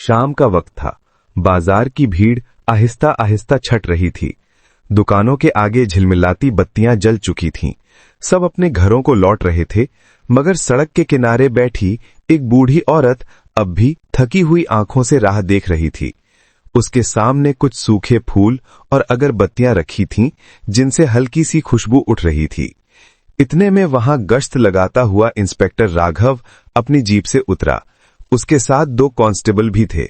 शाम का वक्त था। बाजार की भीड़ आहिस्ता आहिस्ता छट रही थी। दुकानों के आगे झिलमिलाती बत्तियां जल चुकी थीं। सब अपने घरों को लौट रहे थे, मगर सड़क के किनारे बैठी एक बूढ़ी औरत अब भी थकी हुई आंखों से राह देख रही थी। उसके सामने कुछ सूखे फूल और अगरबत्तियां रखी थीं, जिनसे हल्की सी खुशबू उठ रही थी। इतने में वहां गश्त लगाता हुआ इंस्पेक्टर राघव अपनी जीप से उतरा। उसके साथ 2 कांस्टेबल भी थे।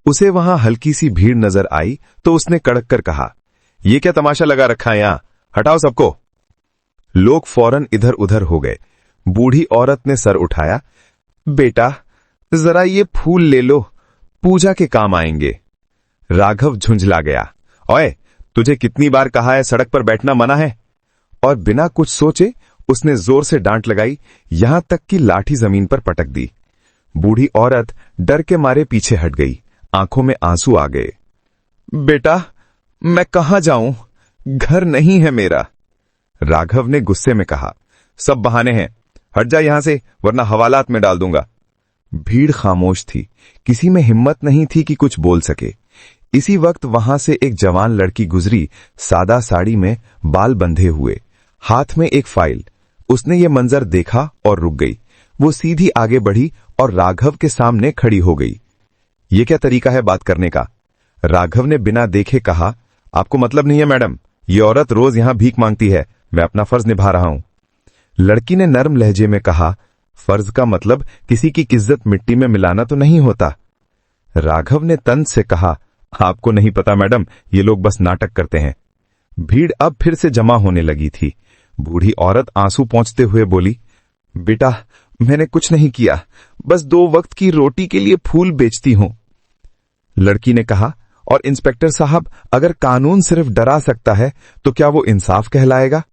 उसे वहां हल्की सी भीड़ नजर आई तो उसने कड़क कर कहा, ये क्या तमाशा लगा रखा है यहां, हटाओ सबको। लोग फौरन इधर उधर हो गए। बूढ़ी औरत ने सर उठाया, बेटा जरा ये फूल ले लो, पूजा के काम आएंगे। राघव झुंझला गया, ओए तुझे कितनी बार कहा है सड़क पर बैठना मना है। और बिना कुछ सोचे उसने जोर से डांट लगाई, यहां तक कि लाठी जमीन पर पटक दी। बूढ़ी औरत डर के मारे पीछे हट गई, आंखों में आंसू आ गए। बेटा मैं कहां जाऊं, घर नहीं है मेरा। राघव ने गुस्से में कहा, सब बहाने हैं, हट जा यहां से वरना हवालात में डाल दूंगा। भीड़ खामोश थी, किसी में हिम्मत नहीं थी कि कुछ बोल सके। इसी वक्त वहां से एक जवान लड़की गुजरी, सादा साड़ी में, बाल बंधे हुए, हाथ में एक फाइल। उसने ये मंजर देखा और रुक गई। वो सीधी आगे बढ़ी और राघव के सामने खड़ी हो गई। ये क्या तरीका है बात करने का? राघव ने बिना देखे कहा, आपको मतलब नहीं है मैडम, ये औरत रोज यहां भीख मांगती है, मैं अपना फर्ज निभा रहा हूं। लड़की ने नर्म लहजे में कहा, फर्ज का मतलब किसी की इज्जत मिट्टी में मिलाना तो नहीं होता। राघव ने तंज से कहा, आपको नहीं पता मैडम, ये लोग बस नाटक करते हैं। भीड़ अब फिर से जमा होने लगी थी। बूढ़ी औरत आंसू पोंछते हुए बोली, बेटा मैंने कुछ नहीं किया, बस 2 वक्त की रोटी के लिए फूल बेचती हूं। लड़की ने कहा, और इंस्पेक्टर साहब, अगर कानून सिर्फ डरा सकता है तो क्या वो इंसाफ कहलाएगा?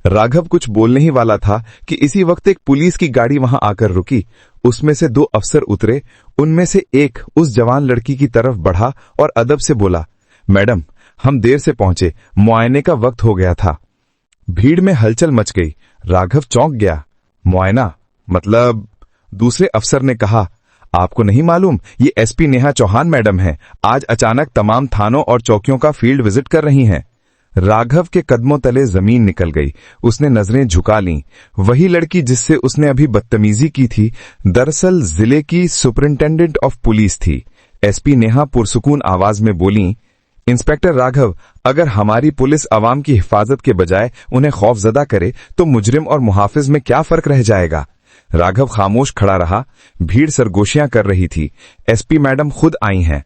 राघव कुछ बोलने ही वाला था कि इसी वक्त एक पुलिस की गाड़ी वहां आकर रुकी। उसमें से 2 अफसर उतरे। उनमें से एक उस जवान लड़की की तरफ बढ़ा और अदब से बोला, मैडम हम देर से पहुंचे, मुआयने का वक्त हो गया था। भीड़ में हलचल मच गई। राघव चौंक गया, मुआयना मतलब? दूसरे अफसर ने कहा, आपको नहीं मालूम, ये एसपी नेहा चौहान मैडम हैं, आज अचानक तमाम थानों और चौकियों का फील्ड विजिट कर रही हैं। राघव के कदमों तले जमीन निकल गई। उसने नजरें झुका लीं। वही लड़की जिससे उसने अभी बदतमीजी की थी, दरअसल जिले की सुपरिंटेंडेंट ऑफ पुलिस थी। एसपी नेहा पुरसुकून आवाज में बोली, इंस्पेक्टर राघव, अगर हमारी पुलिस अवाम की हिफाजत के बजाय उन्हें खौफजदा करे तो मुजरिम और मुहाफिज में क्या फर्क रह जाएगा? राघव खामोश खड़ा रहा। भीड़ सरगोशियां कर रही थी। एसपी मैडम खुद आई हैं।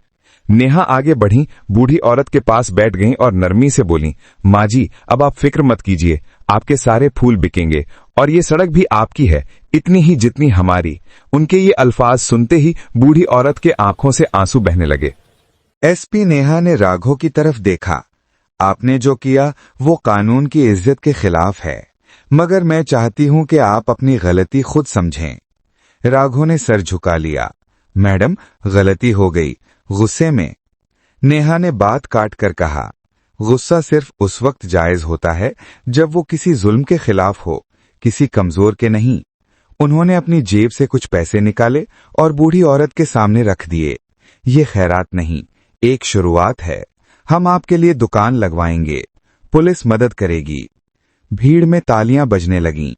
नेहा आगे बढ़ी, बूढ़ी औरत के पास बैठ गईं और नरमी से बोली, माँ जी अब आप फिक्र मत कीजिए, आपके सारे फूल बिकेंगे और ये सड़क भी आपकी है, इतनी ही जितनी हमारी। उनके ये अल्फाज सुनते ही बूढ़ी औरत के आंखों से आंसू बहने लगे। एसपी नेहा ने राघव की तरफ देखा, आपने जो किया वो कानून की इज्जत के खिलाफ है, मगर मैं चाहती हूं कि आप अपनी गलती खुद समझें। राघव ने सर झुका लिया, मैडम गलती हो गई, गुस्से में। नेहा ने बात काट कर कहा, गुस्सा सिर्फ उस वक्त जायज होता है जब वो किसी जुल्म के खिलाफ हो, किसी कमजोर के नहीं। उन्होंने अपनी जेब से कुछ पैसे निकाले और बूढ़ी औरत के सामने रख दिए। ये खैरात नहीं, एक शुरुआत है, हम आपके लिए दुकान लगवाएंगे, पुलिस मदद करेगी। भीड़ में तालियां बजने लगीं।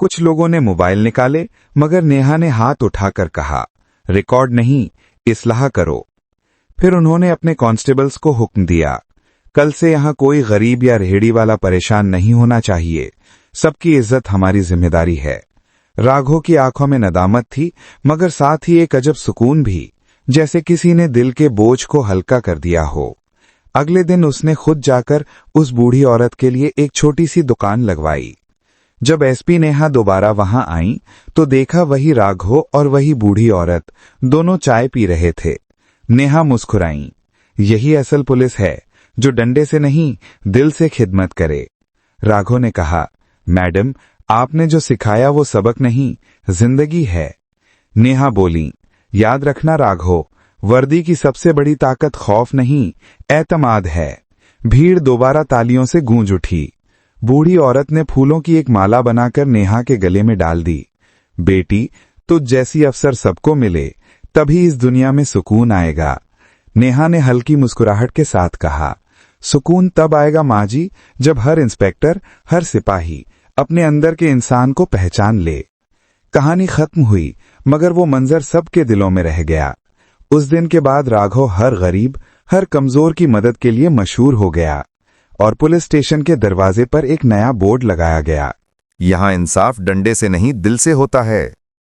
कुछ लोगों ने मोबाइल निकाले, मगर नेहा ने हाथ उठाकर कहा, रिकॉर्ड नहीं, इस्लाह करो। फिर उन्होंने अपने कांस्टेबल्स को हुक्म दिया, कल से यहां कोई गरीब या रेहड़ी वाला परेशान नहीं होना चाहिए, सबकी इज्जत हमारी जिम्मेदारी है। राघव की आंखों में नदामत थी, मगर साथ ही एक अजब सुकून भी, जैसे किसी ने दिल के बोझ को हल्का कर दिया हो। अगले दिन उसने खुद जाकर उस बूढ़ी औरत के लिए एक छोटी सी दुकान लगवाई। जब एसपी नेहा दोबारा वहां आई तो देखा वही राघव और वही बूढ़ी औरत दोनों चाय पी रहे थे। नेहा मुस्कुराई, यही असल पुलिस है, जो डंडे से नहीं दिल से खिदमत करे। राघव ने कहा, मैडम आपने जो सिखाया वो सबक नहीं, जिंदगी है। नेहा बोली, याद रखना राघव, वर्दी की सबसे बड़ी ताकत खौफ नहीं, एतमाद है। भीड़ दोबारा तालियों से गूंज उठी। बूढ़ी औरत ने फूलों की एक माला बनाकर नेहा के गले में डाल दी। बेटी, तुझ जैसी अफसर सबको मिले, तभी इस दुनिया में सुकून आएगा। नेहा ने हल्की मुस्कुराहट के साथ कहा, सुकून तब आएगा माँ जी जब हर इंस्पेक्टर, हर सिपाही अपने अंदर के इंसान को पहचान ले। कहानी खत्म हुई, मगर वो मंजर सबके दिलों में रह गया। उस दिन के बाद राघव हर गरीब, हर कमजोर की मदद के लिए मशहूर हो गया और पुलिस स्टेशन के दरवाजे पर एक नया बोर्ड लगाया गया। यहाँ इंसाफ डंडे से नहीं, दिल से होता है।